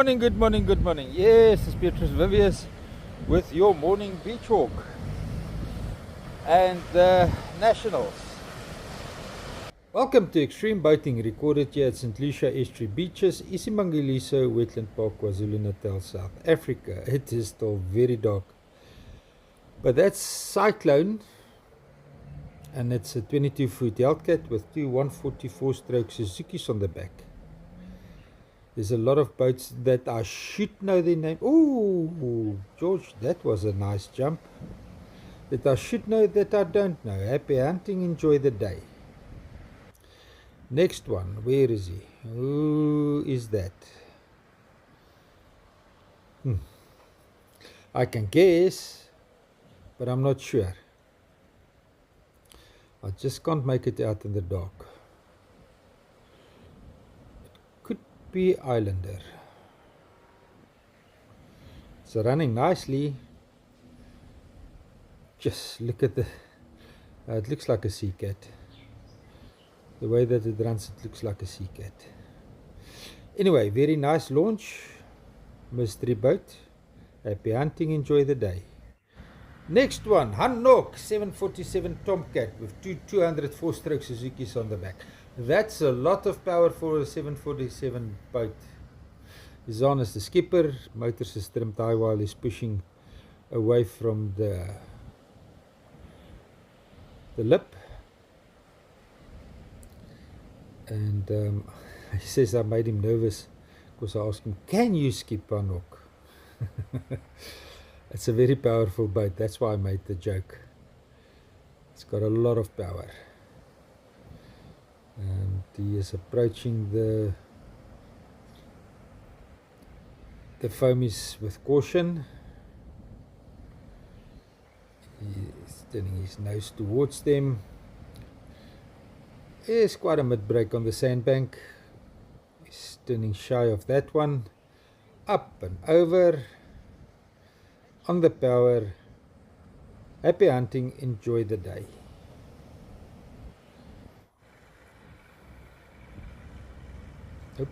morning, good morning, good morning. Yes, it's Beatrice Vivius with your morning beach walk. And the Nationals. Welcome to Extreme Boating, recorded here at St. Lucia Estuary Beaches, Isimangaliso Wetland Park, KwaZulu-Natal, South Africa. It is still very dark. But that's Cyclone, and it's a 22-foot Hellcat with two 144-stroke Suzukis on the back. There's a lot of boats that I should know their name. Oh, George, that was a nice jump. That I should know that I don't know. Happy hunting, enjoy the day. Next one, where is he? Who is that? I can guess, but I'm not sure. I just can't make it out in the dark. Could be Islander. It's running nicely. Just look at the... it looks like a sea cat. The way that it runs, it looks like a sea cat. Anyway, very nice launch. Mystery boat. Happy hunting, enjoy the day. Next one, Hanok 747 Tomcat with two 204-stroke Suzukis on the back. That's a lot of power for a 747 boat. Zahn is the skipper. Motors is trimmed high while he's pushing away from the lip. And he says I made him nervous because I asked him, can you skip Hanok? It's a very powerful boat, that's why I made the joke. It's got a lot of power. And he is approaching the foamies with caution. He's turning his nose towards them. There's quite a mid-break on the sandbank. He's turning shy of that one. Up and over. On the power. Happy hunting, enjoy the day. Oop.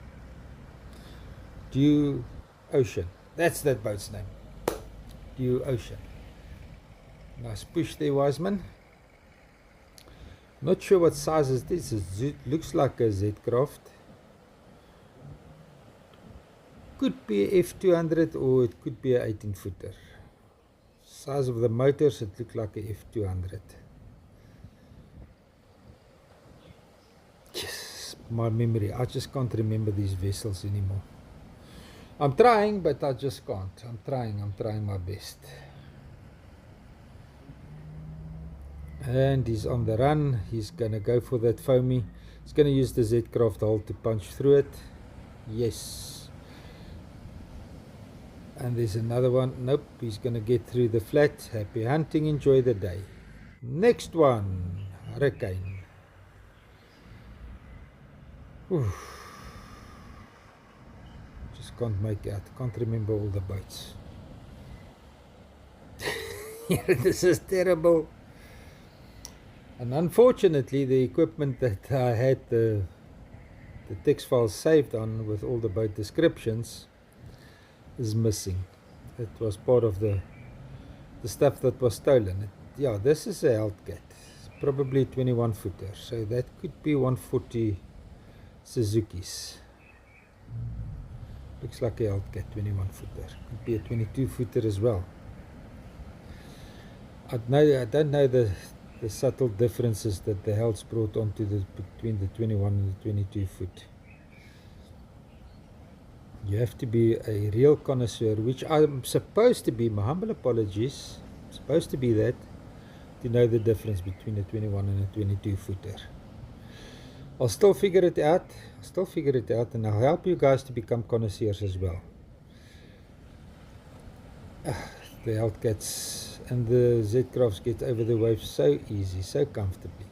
Dew Ocean. That's that boat's name. Dew Ocean. Nice push there, Wiseman. Not sure what size is this. It looks like a Z-Craft. Could be a F200 or it could be an 18-footer. Size of the motors, it looked like a F200. Yes, my memory. I just can't remember these vessels anymore. I'm trying, but I just can't. I'm trying my best. And he's on the run. He's going to go for that foamy. He's going to use the Z-Craft hull to punch through it. Yes. And there's another one. Nope, he's going to get through the flat. Happy hunting, enjoy the day. Next one, Hurricane. Oof. Just can't make out. Can't remember all the boats. Yeah, this is terrible. And unfortunately, the equipment that I had the text files saved on with all the boat descriptions is missing. It was part of the stuff that was stolen. Yeah, this is a Hellcat. It's probably 21-footer. So that could be 140 Suzukis. Looks like a Hellcat 21-footer. Could be a 22-footer as well. I don't know the subtle differences that the Hells brought onto between the 21 and the 22 foot. You have to be a real connoisseur, which I'm supposed to be. My humble apologies. I'm supposed to be that, to know the difference between a 21 and a 22 footer. I'll still figure it out. And I'll help you guys to become connoisseurs as well. The Hellcats and the Z-Crafts get over the waves so easy, so comfortably.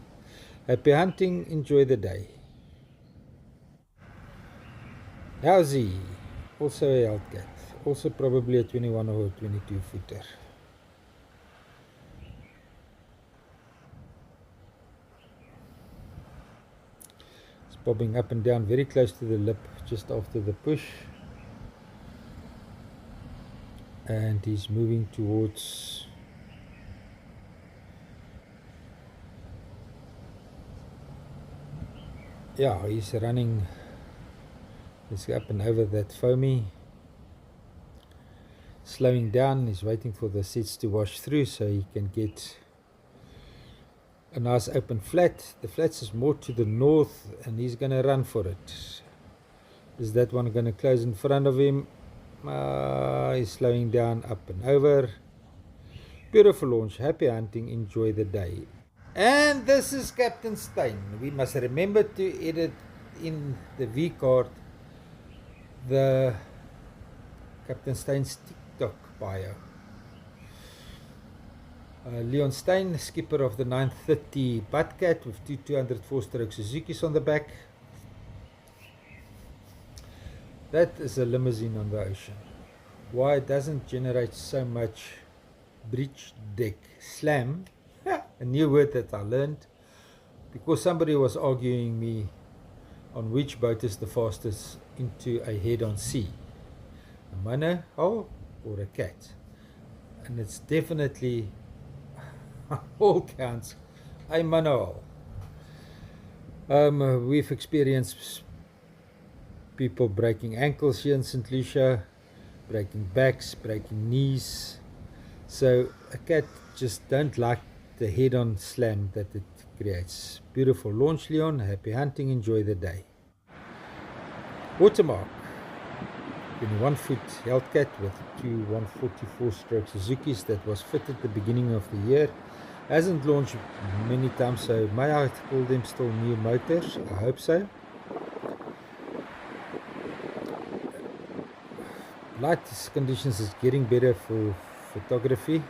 Happy hunting, enjoy the day. Howsy, also a Hellcat, also probably a 21 or a 22 footer. It's bobbing up and down very close to the lip just after the push. and he's moving towards he's running. He's up and over that foamy, slowing down. He's waiting for the seats to wash through so he can get a nice open flat. The flats is more to the north and he's going to run for it. Is that one going to close in front of him? He's slowing down, up and over. Beautiful launch, happy hunting, enjoy the day. And this is Captain Steyn. We must remember to edit in the V card the Captain Steyn's TikTok bio. Leon Steyn, skipper of the 930 Butcat with two 204-stroke Suzukis on the back. That is a limousine on the ocean. Why it doesn't generate so much bridge deck slam, a new word that I learned, because somebody was arguing me on which boat is the fastest into a head-on sea, a monohull or a cat, and it's definitely all counts a monohull. We've experienced people breaking ankles here in St. Lucia, breaking backs, breaking knees. So a cat just don't like the head-on slam that it creates. Beautiful launch, Leon. Happy hunting. Enjoy the day. Watermark. 21-foot Hellcat with two 144-stroke Suzukis that was fitted at the beginning of the year. Hasn't launched many times, so may I call them still new motors? I hope so. Light conditions is getting better for photography,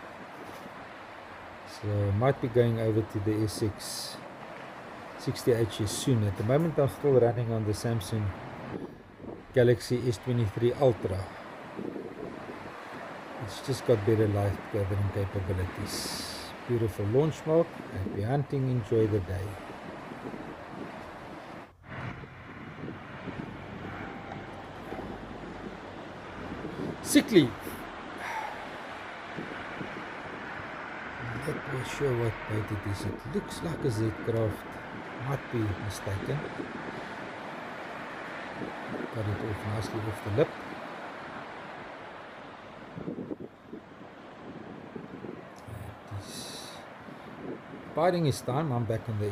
so might be going over to the SX 60HS soon. At the moment I'm still running on the Samsung Galaxy S23 Ultra. It's just got better light gathering capabilities. Beautiful launch mark. Happy hunting. Enjoy the day. Sick leave. Not quite sure what boat it is. It looks like a Z-Craft. Might be mistaken. Got it off nicely off the lip. Biding his time. I'm back on the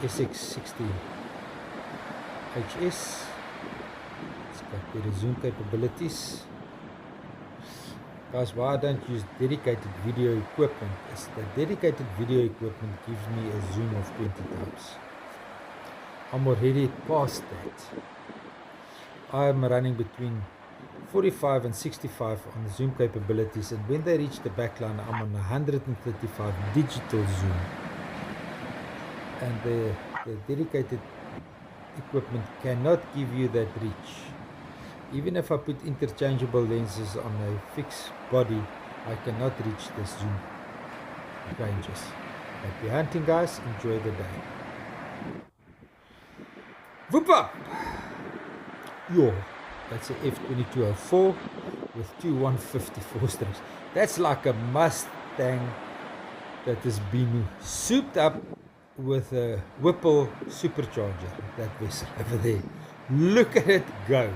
SX60 HS. It's got better zoom capabilities. Guys, why I don't use dedicated video equipment is that dedicated video equipment gives me a zoom of 20 times. I'm already past that. I'm running between 45 and 65 on the zoom capabilities, and when they reach the backline I'm on 135 digital zoom, and the dedicated equipment cannot give you that reach. Even if I put interchangeable lenses on a fixed body, I cannot reach the zoom ranges. Happy hunting, guys. Enjoy the day. Whoop up! Yo, that's a F2204 with two 154 strokes. That's like a Mustang that has been souped up with a Whipple supercharger. That vessel over there. Look at it go.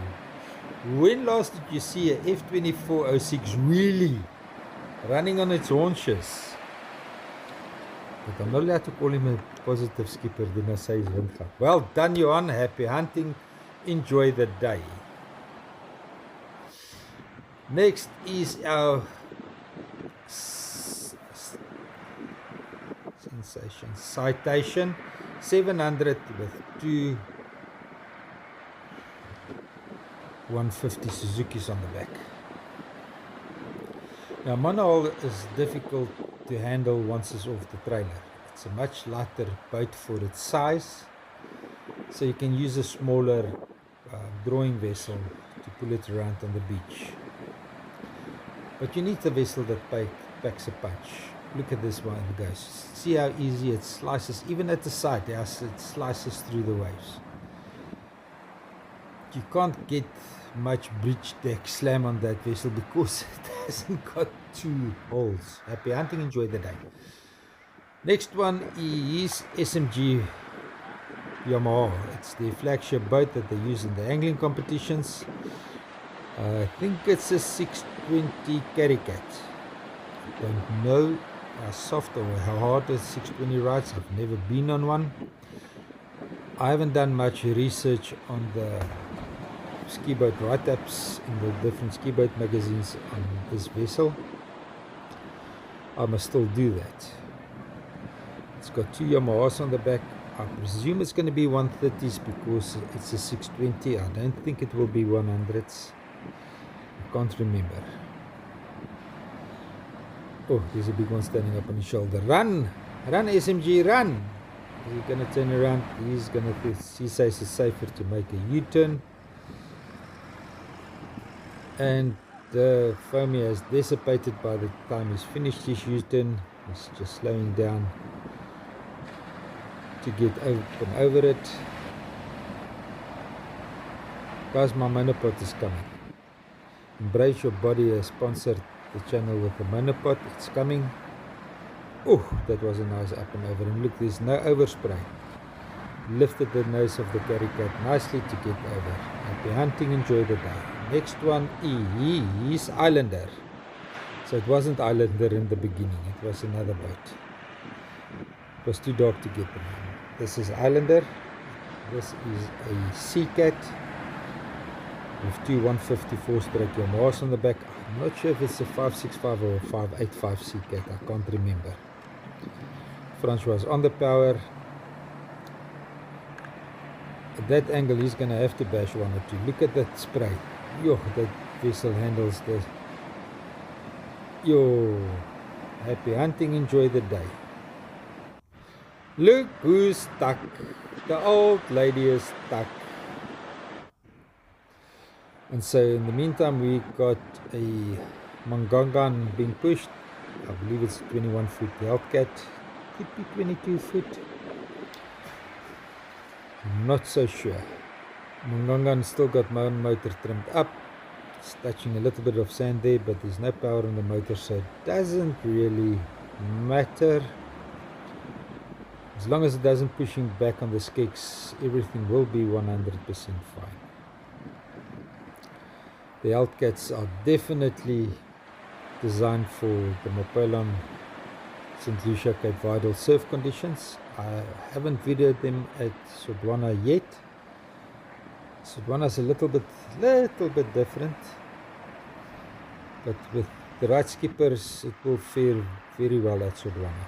When last did you see a F2406 really running on its haunches? But I'm not allowed to call him a positive skipper, then I say he's windgap. Well done, Johan. Happy hunting. Enjoy the day. Next is our sensation Citation 700 with two 150 Suzukis on the back. Now monohull is difficult to handle once it's off the trailer. It's a much lighter boat for its size, so you can use a smaller drawing vessel to pull it around on the beach. But you need a vessel that packs a punch. Look at this one, guys. See how easy it slices, even at the side, yes, it slices through the waves. You can't get much bridge deck slam on that vessel because it hasn't got 2 holes. Happy hunting, enjoy the day. Next one is SMG Yamaha. It's the flagship boat that they use in the angling competitions. I think it's a 620 Carry Cat. I don't know how soft or how hard a 620 rides. I've never been on one. I haven't done much research on the ski boat write-ups in the different ski boat magazines on this vessel. I must still do that. It's got 2 Yamahas on the back. I presume it's going to be 130s because it's a 620. I don't think it will be 100s. I can't remember. Oh, there's a big one standing up on his shoulder. Run! Run, SMG, run! He's going to turn around. He says it's safer to make a U-turn. And the foamy has dissipated by the time he's finished his U-turn. He's just slowing down to get over it. Guys, my monopod is coming. Embrace Your Body has sponsored the channel with the monopod. It's coming. Oh, that was a nice up and over. And look, there's no overspray. Lifted the nose of the Carry Cat nicely to get over. Happy hunting, enjoy the day. Next one is Islander. So it wasn't Islander in the beginning, it was another boat. It was too dark to get them in. This is Islander. This is a Sea Cat with 2 154-stroke Yamahas on the back. I'm not sure if it's a 565 or a 585 Sea Cat, I can't remember. Francois on the power. At that angle he's going to have to bash 1 or 2. Look at that spray. Yo, that vessel handles the... Yo, happy hunting, enjoy the day. Look who's stuck. The old lady is stuck. And so in the meantime we got a Mangangan being pushed. I believe it's a 21 foot Hellcat. Could be 22 foot. I'm not so sure. Mangangan still got my own motor trimmed up. It's touching a little bit of sand there, but there's no power on the motor, so it doesn't really matter. As long as it doesn't pushing back on the skeks, everything will be 100% fine. The Hellcats are definitely designed for the Mopelon St. Lucia Cape Vidal surf conditions. I haven't videoed them at Sodwana yet. Sodwana is a little bit different, but with the right skippers it will fare very well at Sodwana.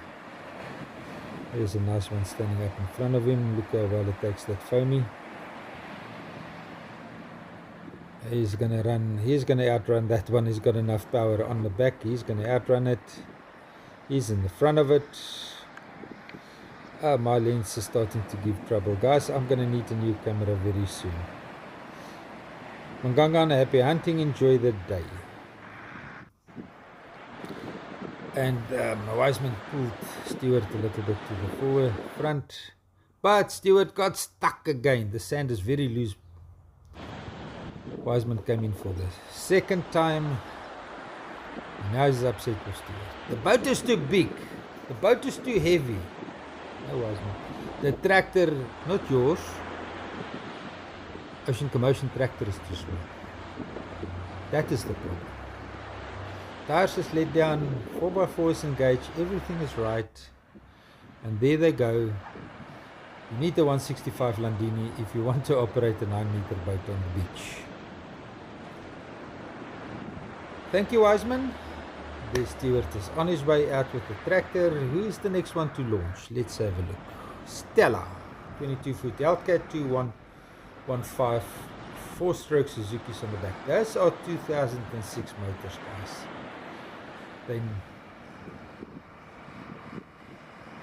There's a nice one standing up in front of him. Look how well it takes that foamy. He's gonna outrun that one. He's got enough power on the back. He's gonna outrun it. He's in the front of it. My lens is starting to give trouble. Guys, I'm gonna need a new camera very soon. Mangangan, happy hunting, enjoy the day. And Wiseman pulled Stewart a little bit to the forward front. But Stewart got stuck again. The sand is very loose. Wiseman came in for the second time. Now he's upset with Stewart. The boat is too big. The boat is too heavy. No, Wiseman. The tractor, not yours. Ocean Commotion tractor is too small. That is the problem. Tires is let down, 4x4 is engaged, everything is right. And there they go. You need the 165 Landini if you want to operate a 9-meter boat on the beach. Thank you, Wiseman. The Stewart is on his way out with the tractor. Who is the next one to launch? Let's have a look. Stella, 22-foot Hellcat, 2115 4-stroke Suzuki's on the back. Those are 2006 motors, guys. They're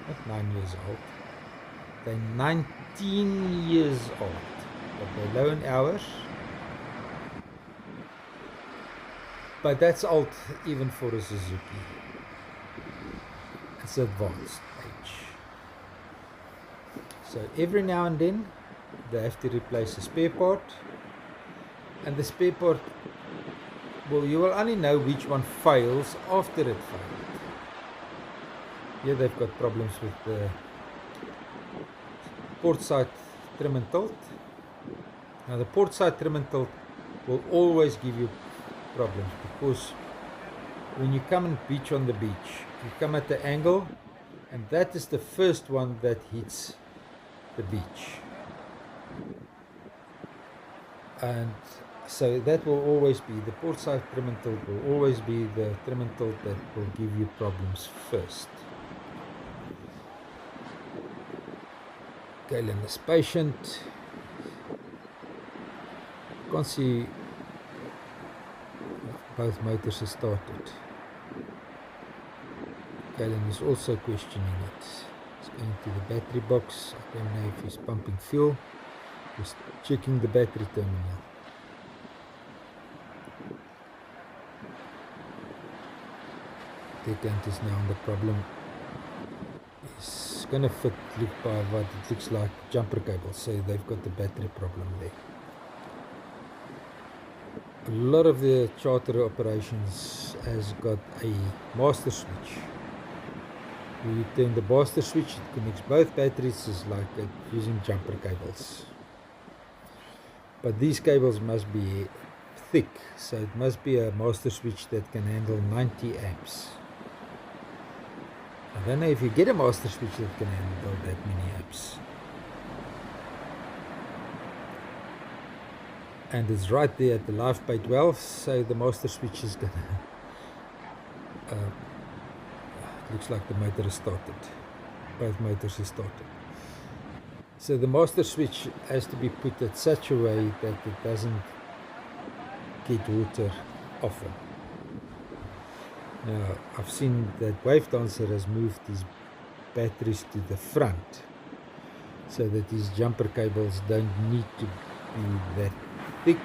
not 9 years old. They're 19 years old. But they're low in hours. But that's old even for a Suzuki. It's advanced age. So every now and then they have to replace a spare part. And the spare part, well, you will only know which one fails after it failed. Here they've got problems with the port side trim and tilt. Now the port side trim and tilt will always give you problems, because when you come and beach on the beach, you come at the angle, and that is the first one that hits the beach. And so that will always be, the port side trim and tilt will always be the trim and tilt that will give you problems first. Galen is patient. You can't see both motors are started. Galen is also questioning it. He's going to the battery box. I don't know if he's pumping fuel. Just checking the battery terminal. Decant is now on the problem. It's gonna fit, look by what it looks like, jumper cables, so they've got the battery problem there. A lot of the charter operations has got a master switch. When you turn the master switch, it connects both batteries, is like using jumper cables. But these cables must be thick, so it must be a master switch that can handle 90 amps. I don't know if you get a master switch that can handle that many amps. And it's right there at the live pay 12, so the master switch is gonna looks like the motor is started. Both motors are started. So the master switch has to be put at such a way that it doesn't get water often. Now, I've seen that Wave Dancer has moved his batteries to the front, so that these jumper cables don't need to be that thick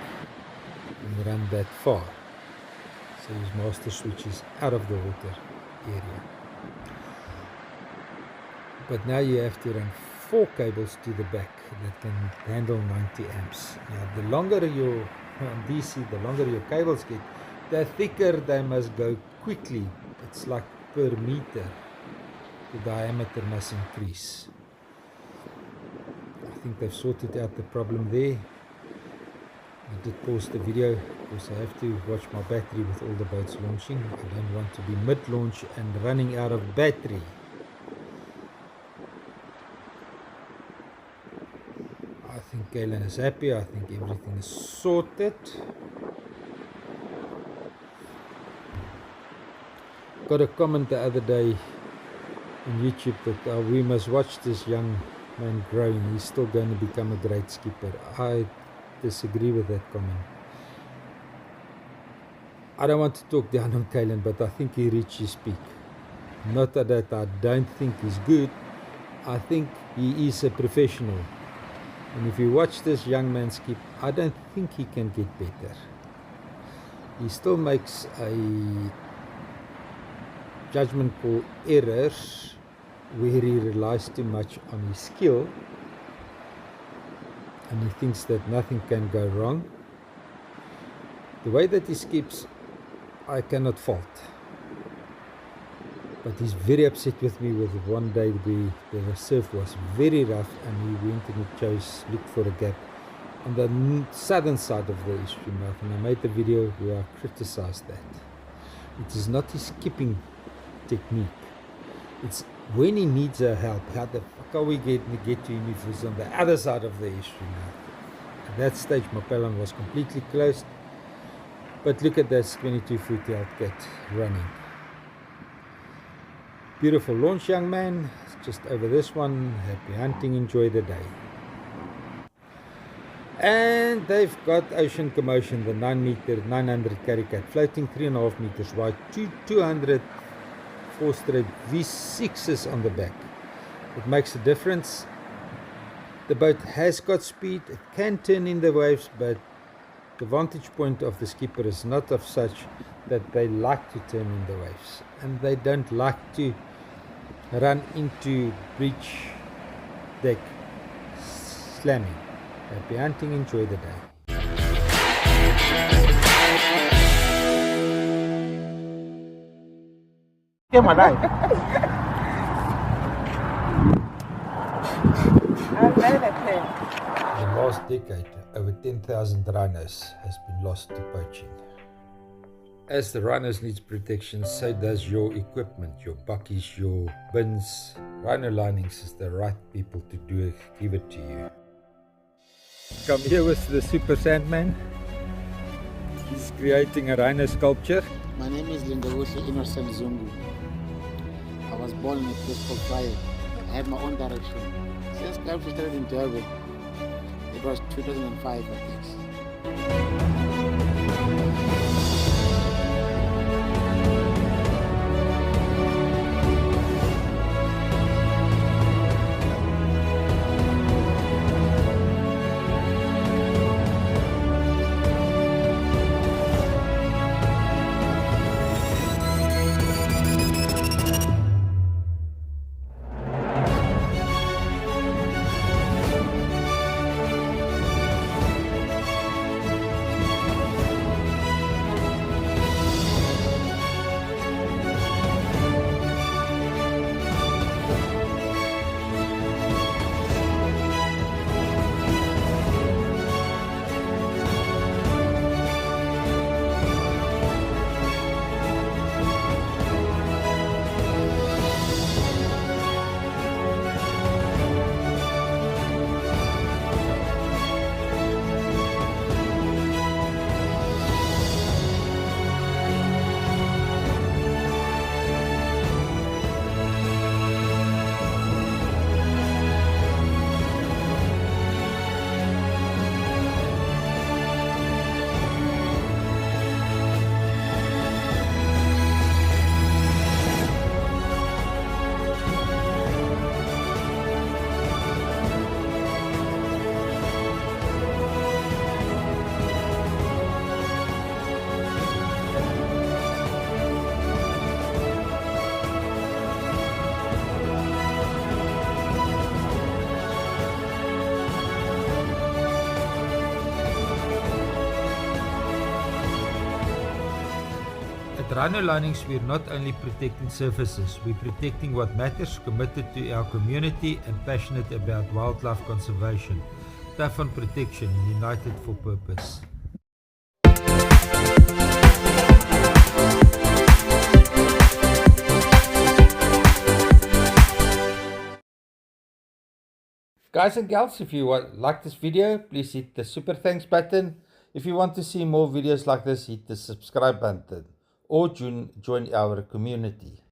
and run that far. So his master switch is out of the water area. But now you have to run 4 cables to the back that can handle 90 amps. Now the longer your DC, the longer your cables get, the thicker they must go quickly. It's like per meter, the diameter must increase. I think they've sorted out the problem there. I did pause the video because I have to watch my battery with all the boats launching. I don't want to be mid-launch and running out of battery. I think Galen is happy. I think everything is sorted. Got a comment the other day on YouTube that we must watch this young man growing. He's still going to become a great skipper. I disagree with that comment. I don't want to talk down on Galen, but I think he reached his peak. Not that I don't think he's good. I think he is a professional. And if you watch this young man skip, I don't think he can get better. He still makes a judgment call errors where he relies too much on his skill, and he thinks that nothing can go wrong. The way that he skips, I cannot fault. But he's very upset with me with one day where the surf was very rough and he went and he looked for a gap on the southern side of the estuary mouth, and I made the video where I criticized that. It is not his skipping technique. It's when he needs our help. How the fuck are we going to get to him if he's on the other side of the estuary mouth? At that stage, my Pelham was completely closed. But look at this 22-foot tailed cat running. Beautiful launch, young man. It's just over this one. Happy hunting. Enjoy the day. And they've got Ocean Commotion, the 900 carry cat, floating 3.5 meters wide, 200 4-stroke V6s on the back. It makes a difference. The boat has got speed, it can turn in the waves, but the vantage point of the skipper is not of such that they like to turn in the waves, and they don't like to run into breach deck slamming. Happy hunting, enjoy the day. Came alive. In the last decade, over 10,000 rhinos has been lost to poaching. As the rhinos needs protection, so does your equipment, your buckies, your bins. Rhino Linings is the right people to give it to you. Come here with the Super Sandman. He's creating a rhino sculpture. My name is Lindabusi Innocent Zungu. I was born in a place called Fire. I have my own direction. Since Sculpture started in Durban, it was 2005, I think. At Rhino Linings, we're not only protecting surfaces, we're protecting what matters, committed to our community and passionate about wildlife conservation. Tough on protection, united for purpose. Guys and gals, if you like this video, please hit the super thanks button. If you want to see more videos like this, hit the subscribe button or join our community.